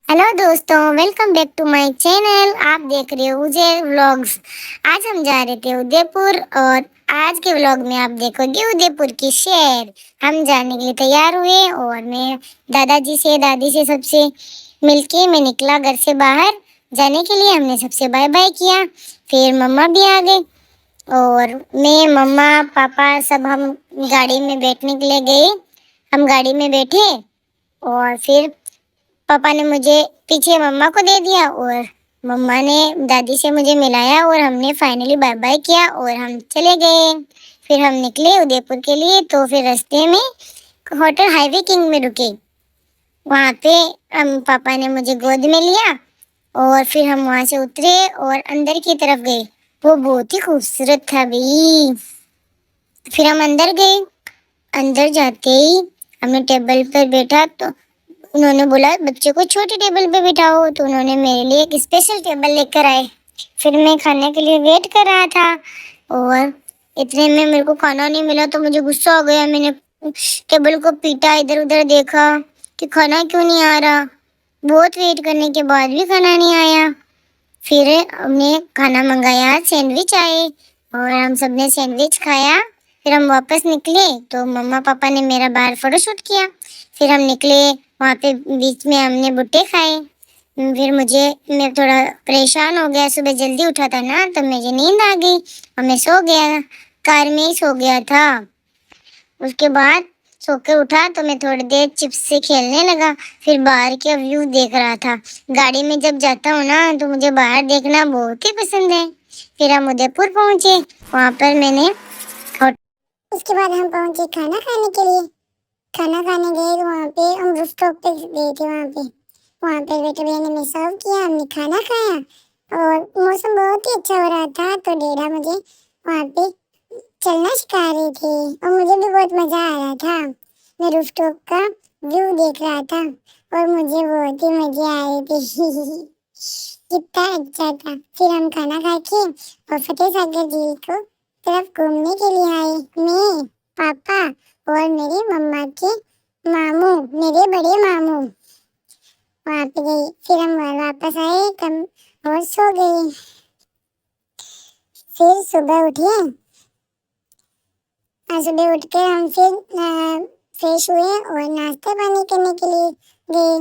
Hello दोस्तों, welcome back to my channel. आप देख रहे हो उजैर व्लॉग्स। आज हम जा रहे थे उदयपुर और आज के व्लॉग में आप देखोगे उदयपुर की शहर। हम जाने के लिए तैयार हुए और मैं दादाजी से दादी से सबसे मिलके मैं निकला घर से बाहर जाने के लिए। हमने सबसे बाय बाय किया, फिर मम्मा भी आ गए और मैं मम्मा पापा सब हम गाड़ी में बैठने के लिए गए। हम गाड़ी में बैठे और फिर पापा ने मुझे पीछे मम्मा को दे दिया और मम्मा ने दादी से मुझे मिलाया और हमने फाइनली बाय बाय किया और हम चले गए। फिर हम निकले उदयपुर के लिए, तो फिर रास्ते में होटल हाईवे किंग में रुके। वहाँ पे हम पापा ने मुझे गोद में लिया और फिर हम वहाँ से उतरे और अंदर की तरफ गए। वो बहुत ही खूबसूरत था भाई। फिर हम अंदर गए। अंदर जाते ही हमने टेबल पर बैठा तो उन्होंने बोला बच्चे को छोटे टेबल पे बिठाओ, तो उन्होंने मेरे लिए एक स्पेशल टेबल लेकर आए। फिर मैं खाने के लिए वेट कर रहा था और इतने में मेरे को खाना नहीं मिला तो मुझे गुस्सा हो गया। मैंने टेबल को पीटा, इधर उधर देखा कि खाना क्यों नहीं आ रहा। बहुत वेट करने के बाद भी खाना नहीं आया। फिर हमने खाना मंगाया, सैंडविच आए और हम सबने सैंडविच खाया। फिर हम वापस निकले तो मम्मा पापा ने मेरा बाहर फोटोशूट किया। फिर हम निकले, वहाँ पे बीच में हमने भुट्टे खाए। फिर मैं थोड़ा परेशान हो गया, सुबह जल्दी उठा था ना तो मुझे नींद आ गई और मैं सो गया, कार में ही सो गया था। उसके बाद सोकर उठा तो मैं थोड़ी देर चिप्स से खेलने लगा, फिर बाहर का व्यू देख रहा था। गाड़ी में जब जाता हूँ ना तो मुझे बाहर देखना बहुत ही पसंद है। फिर हम उदयपुर पहुँचे, वहाँ पर मैंने उसके बाद हम पहुँचे खाना खाने के लिए। खाना खाने गए तो वहाँ पे हम रूफटॉप पे गए थे। वहाँ पे वेटर भैया ने हमें सर्व किया, हमने खाना खाया और मौसम बहुत ही अच्छा हो रहा था। तो डेरा मुझे वहाँ पे चलना सिखा रही थी और मुझे भी बहुत मजा आ रहा था। मैं रूफटॉप का व्यू देख रहा था और मुझे बहुत ही मजे आ रहे थे। कितना अच्छा था। फिर हम खाना खा के और फतेह सागर झील को तरफ घूमने के लिए आए। मैं, पापा और मेरी मम्मा के मामू, मेरे बड़े मामू वहाँ पे गए। फिर हम वापस आए तब और सो गए। फिर सुबह उठे। सुबह उठकर हम फिर फ्रेश हुए और नाश्ता पानी करने के लिए गए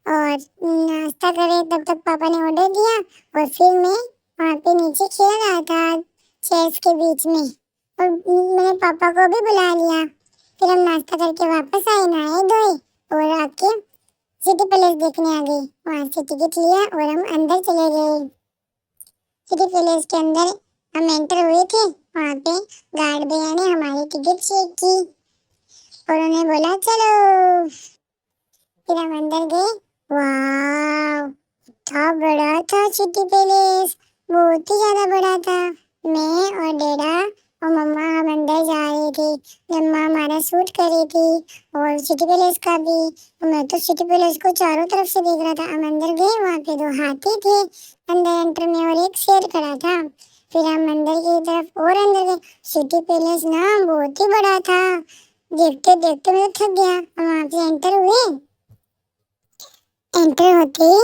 और नाश्ता करे तब तक पापा ने ऑर्डर दिया और फिर मैं वहाँ पे नीचे खेल रहा था चेयर्स के बीच में और मैंने पापा को भी बुला लिया। फिर हम नाश्ता करके वापस आए, नहाए धोए और आके सिटी पैलेस देखने आ गए। वहाँ से टिकट लिया और हम अंदर चले गए। सिटी पैलेस के अंदर हम एंटर हुए थे। वहाँ पे गार्ड भैया ने हमारी टिकट चेक की और उन्हें बोला चलो। फिर हम अंदर गए। वाह, था बड़ा था सिटी पैलेस, बहुत ही ज्यादा बड़ा था। मैं और डैडा और मम्मा हम अंदर जा रहे थे। मम्मा हमारा शूट कर रही थी और सिटी पैलेस का भी। मैं तो सिटी पैलेस को चारों तरफ से देख रहा था। हम अंदर गए, वहाँ पे 2 हाथी थे अंदर एंटर में और एक शेर खड़ा था। फिर हम अंदर की तरफ और अंदर गए। सिटी पैलेस ना बहुत ही बड़ा था। देखते देखते मैं थक गया। हम वहाँ से एंटर हुए। एंटर होते ही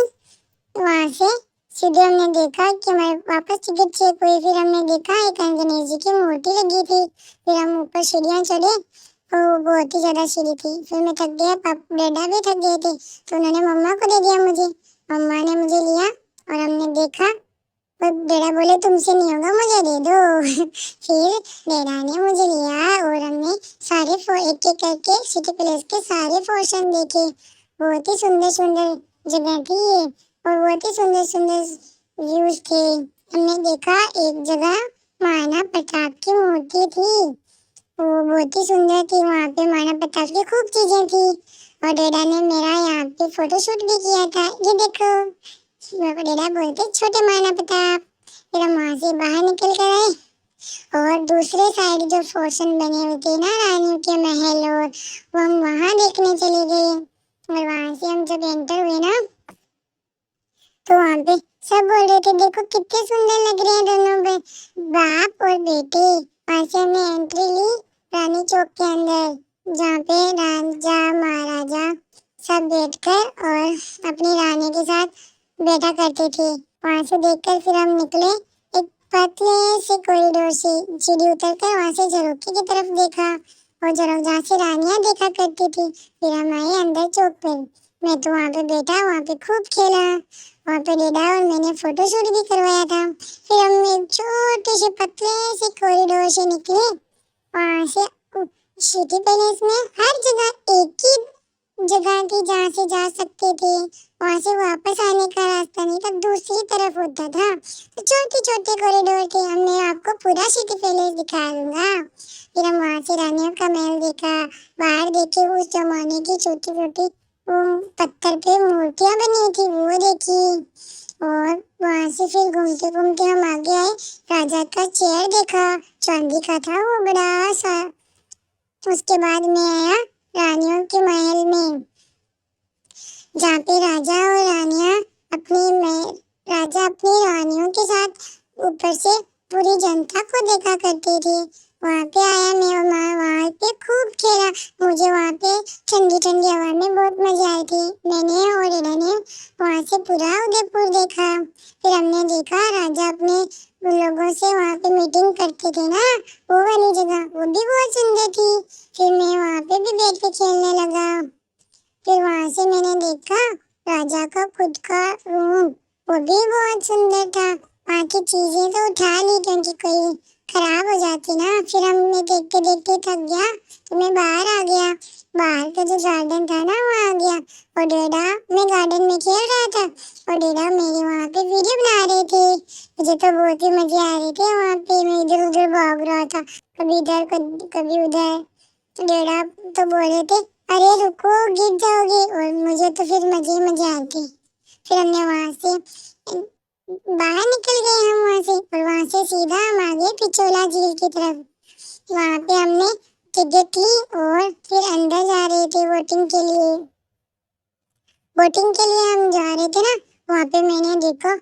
वहां से सीधे हमने देखा कि हमारे वापस टिकट चेक हुई। फिर हमने देखा एक गणेश जी की मूर्ति लगी थी। फिर हम ऊपर सीढ़ियाँ चढ़े और वो बहुत ही ज्यादा सीढ़ी थी। फिर मैं थक गया, पापा डैडा भी थक गए थे तो उन्होंने मम्मा को दे दिया मुझे। मम्मा ने मुझे लिया और हमने देखा, पर डैडा बोले तुमसे नहीं होगा, मुझे दे दो। फिर डैडा ने मुझे लिया और हमने सारे एक एक करके सिटी पैलेस के सारे पोर्शन देखे। बहुत ही सुंदर सुंदर जगह थी ये और बहुत ही सुंदर सुंदर व्यूज थे। हमने देखा एक जगह महाराणा प्रताप की मूर्ति थी, वो बहुत ही सुंदर थी। वहाँ पे महाराणा प्रताप की खूब चीजें थी और डैडा ने मेरा यहाँ पे फोटोशूट भी किया था। ये देखो, डैडा बोलते छोटे महाराणा प्रताप। फिर हम वहाँ से बाहर निकल कर आए और दूसरे साइड जो पोर्शन बने हुए थे ना रानियों के महल, और वो हम वहाँ देखने चले गए। और वहाँ से हम जब एंटर हुए ना तो वहाँ पे सब बोल रहे थे देखो कितने सुंदर लग रहे हैं दोनों बाप और बेटे। वहाँ से हमने एंट्री ली रानी चौक के अंदर, जहाँ पे राजा महाराजा सब बैठकर और अपनी रानी के साथ बैठा करते थे। वहां से देखकर फिर हम निकले एक पतले से कॉरिडोर से। सीढ़ी उतरकर वहां से झरोखे की तरफ देखा और जहाँ से रानियां देखा करती थी। फिर हम आए अंदर चौक पर। मैं तो वहां पे बैठा, वहां पे खूब खेला। वहां पे डेडा और मैंने फोटो शूट भी करवाया था। फिर हम एक छोटे से पतले से कॉरिडोर से निकले। वहां से सिटी पैलेस में हर जगह एक ही जगह थी जहाँ से जा सकते थे। वहां से वापस आने का रास्ता नहीं था, दूसरी तरफ होता था। तो छोटे छोटे कॉरिडोर थे। हमने आपको पूरा सिटी पैलेस दिखा दूंगा। फिर हम वहां से रानियों का महल देखा। बाहर देखे उस जमाने की छोटी छोटी पत्थर पे मूर्तियां बनी थी, वो देखी। और वहां से फिर घूमते घूमते हम आगे आए। राजा का चेयर देखा, चांदी का था वो बड़ा सा। उसके बाद मैं आया रानियों के महल में, जहाँ पे राजा अपनी रानियों के साथ ऊपर से पूरी जनता को देखा करते थे। वहाँ पे आया मैं और वहाँ पे खूब खेला। मुझे वहाँ पे ठंडी ठंडी हवा में बहुत मजा आई थी। मैंने और इला ने वहाँ से पूरा उदयपुर देखा। फिर हमने देखा राजा अपने लोगों से वहाँ पे मीटिंग करते थे ना, वो वाली जगह, वो भी बहुत सुंदर थी। फिर मैं वहाँ पे भी बैठ के खेलने लगा। फिर वहां से मैंने देखा राजा का खुद का रूम, वो भी बहुत सुंदर था। वहाँ की चीजें तो उठा ली क्योंकि कोई खराब हो जाती ना। फिर हमने देखते देखते थक गया तो मैं बाहर आ गया। बाहर का जो गार्डन था ना, वहाँ आ गया। और डेडा मैं गार्डन में खेल रहा था और डेडा मेरे वहाँ पे वीडियो बना रहे थे। मुझे तो बहुत ही मजे आ रहे थे वहाँ पे। मैं इधर उधर भाग रहा था, कभी इधर कभी उधर। डेडा तो बोल रहे थे अरे रुको गिर जाओगे, और मुझे तो फिर मजे मजे आते। फिर हमने वहां से बाहर निकल गए हम वहां से, और वहां से सीधा हम आ गए पिछोला झील की तरफ। वहां पे हमने टिकट ली और फिर अंदर जा रहे थे बोटिंग के लिए। बोटिंग के लिए हम जा रहे थे ना, वहां पे मैंने देखा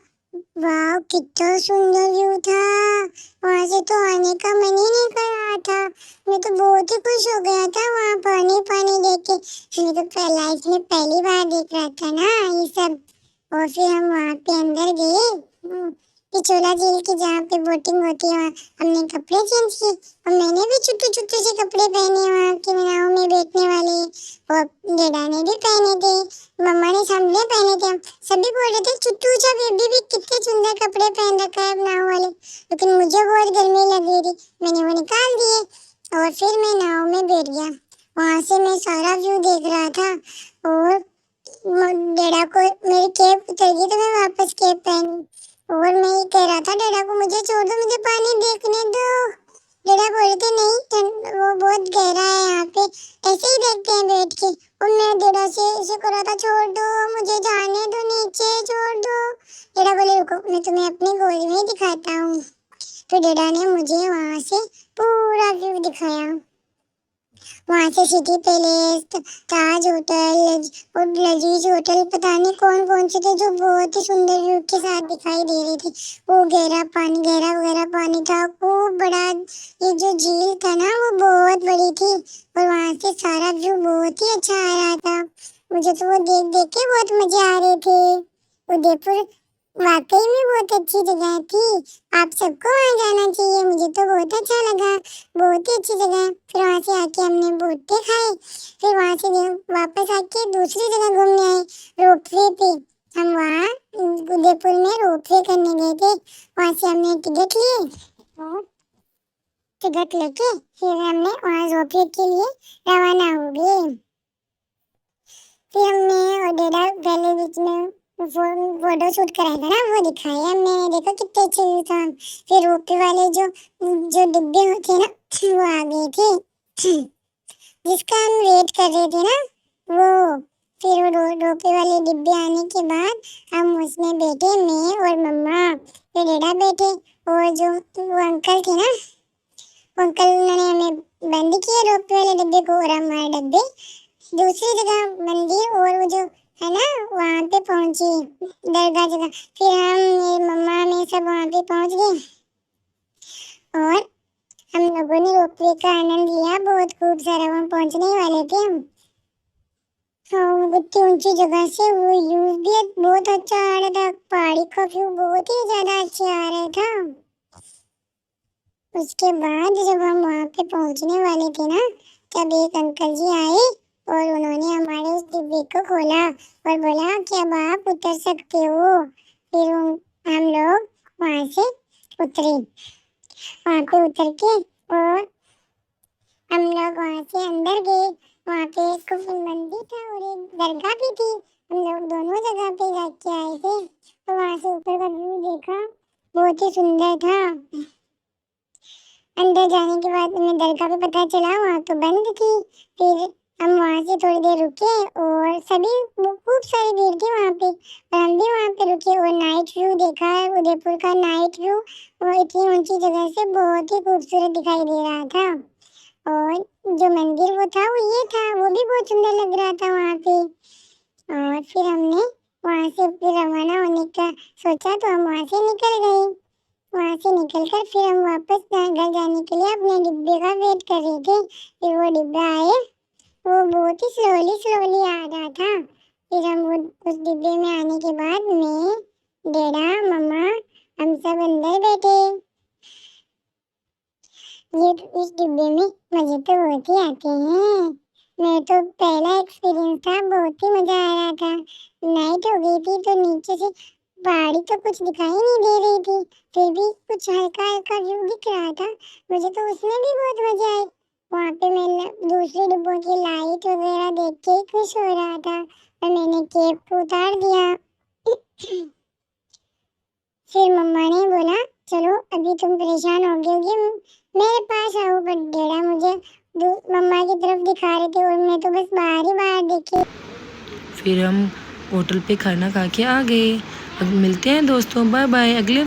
वाह कितना सुंदर व्यू था। वहां से तो आने का मन ही नहीं कर रहा था। मैं तो बहुत ही खुश हो गया था वहां पानी पानी देख के। मैं तो लाइफ में पहली बार देख रहा था ना ये सब। और फिर हम वहां पे अंदर गए पिछोला झील की, जहाँ पे बोटिंग होती है। वहाँ हमने कपड़े चेंज किए और मैंने भी छोटे छोटे से कपड़े पहने वहाँ की नाव में बैठने वाले, और डेडा ने भी पहने थे, मम्मा ने सबने पहने थे। सभी बोल रहे थे चुट्टू जा बेबी भी कितने सुंदर कपड़े पहन रखा है नाव वाले। लेकिन मुझे बहुत गर्मी लग रही थी, मैंने वो निकाल दिए और फिर मैं नाव में बैठ गया। वहां से मैं सारा व्यू देख रहा था। और डेडा को मेरी कैप उतर गई तो मैं वापस कैप पहनी। और मैं ये कह रहा था डेडा को मुझे छोड़ दो, मुझे पानी देखने दो। डेडा बोल रहे थे नहीं, वो बहुत गहरा है यहाँ पे, ऐसे ही देखते हैं बैठ के। और मैं डेडा से ऐसे कर रहा था छोड़ दो मुझे, जाने दो नीचे, छोड़ दो। डेडा बोले रुको मैं तुम्हें अपनी गोद में दिखाता हूँ। फिर डेडा ने मुझे वहां से पूरा व्यू दिखाया। वहां से सिटी पैलेस, ताज होटल और लजीज होटल, पता नहीं कौन कौन से थे जो बहुत ही सुंदर व्यू के साथ दिखाई दे रहे थे। वो गहरा पानी, गहरा गहरा पानी था, खूब बड़ा। ये जो झील था ना वो बहुत बड़ी थी और वहां से सारा व्यू बहुत ही अच्छा आ रहा था। मुझे तो वो देख देख के बहुत मजे आ रहे थे। उदयपुर वाकई में बहुत अच्छी जगह थी। आप सबको वहाँ जाना चाहिए, मुझे तो बहुत अच्छा लगा। बहुत ही अच्छी जगह है। फिर वहाँ से आके हमने भुट्टे खाए। फिर वहाँ से वापस आके दूसरी जगह घूमने आए, रोपवे पे। हम वहाँ उदयपुर में रोपवे करने गए थे। वहाँ से हमने टिकट लिए और टिकट लेके फिर हमने वहाँ रोपवे के लिए रवाना हो गए। फिर हमने और डेडा पहले बीच में फोटो शूट कराया था ना, वो दिखाया हमने। देखो कितने अच्छे व्यू था। फिर रोपवे वाले जो जो डिब्बे होते ना वो आ गए थे जिसका हम वेट कर रहे थे ना वो। फिर वो रोपवे वाले डिब्बे आने के बाद हम उसमें बैठे, मैं और मम्मा। फिर डेडा बैठे और जो वो अंकल थे ना, वो अंकल उन्होंने हमें बंद किया रोपवे वाले डिब्बे को, और हमारे डब्बे दूसरी जगह बंदी और वो जो है ना वहाँ पे पहुंची दरगाह जगह। फिर हम मेरी मम्मा में सब वहाँ पे पहुंच गए और हम लोगों ने रोपवे का आनंद लिया। बहुत खूब सारा, वहाँ पहुंचने ही वाले थे हम। हाँ, इतनी ऊंची जगह से वो व्यूज भी बहुत अच्छा आ रहा था। पहाड़ी का व्यू बहुत ही ज्यादा अच्छा आ रहा था। उसके बाद जब हम वहां पे पहुंचने वाले थे ना, तब एक अंकल जी आए और उन्होंने हमारे उस डिब्बे को खोला और बोला कि अब आप उतर सकते हो। फिर हम लोग वहां से उतरे। वहां पे उतर के और हम लोग वहां से अंदर गए। वहां पे एक मंदिर था और एक दरगाह भी थी। हम लोग दोनों जगह पे जाके आए थे। तो वहां से ऊपर का व्यू देखा, बहुत ही सुंदर था। अंदर जाने के बाद हमें दरगाह पे पता चला वहां तो बंद थी। फिर हम वहां से थोड़ी देर रुके और सभी खूब सारी भीड़ थी वहां पे, और हम भी वहां पे रुके और नाइट व्यू देखा। उदयपुर का नाइट व्यू वो इतनी ऊंची जगह से बहुत ही खूबसूरत दिखाई दे रहा था। और जो मंदिर वो था वो ये था, वो भी बहुत सुंदर लग रहा था वहां पे। और फिर हमने वहां से फिर रवाना होने का सोचा तो हम वहां से निकल गए। वहां से निकलकर फिर हम वापस घर जाने के लिए अपने डिब्बे का वेट कर रहे थे। फिर वो डिब्बा आए, वो बहुत ही स्लोली स्लोली आ रहा था। फिर हम वो उस डिब्बे में आने के बाद मैं, डेडा, मम्मा, हम सब अंदर बैठे। ये इस डिब्बे में मजे तो बहुत ही आते हैं। मैं तो पहला एक्सपीरियंस था, बहुत ही मजा आ रहा था। नाइट हो गई थी तो नीचे से पहाड़ी तो कुछ दिखाई नहीं दे रही थी, फिर भी कुछ हल्का हल्का व्यू दिख रहा था। मुझे तो उसमें भी बहुत मजा आया। वहां पे मैं दूसरे डिब्बों की लाइट वगैरह देख के ही खुश हो रहा था और मैंने केप को उतार दिया। फिर मम्मा ने बोला, चलो अभी तुम परेशान हो गए होगे, मेरे पास आओ। पर डेढ़ा मुझे मम्मा की तरफ दिखा रहे थे और मैं तो बस बाहर ही बाहर देखी। फिर हम होटल पे खाना खा के आ गए। अब मिलते हैं दोस्तों, बाय बाय। अगले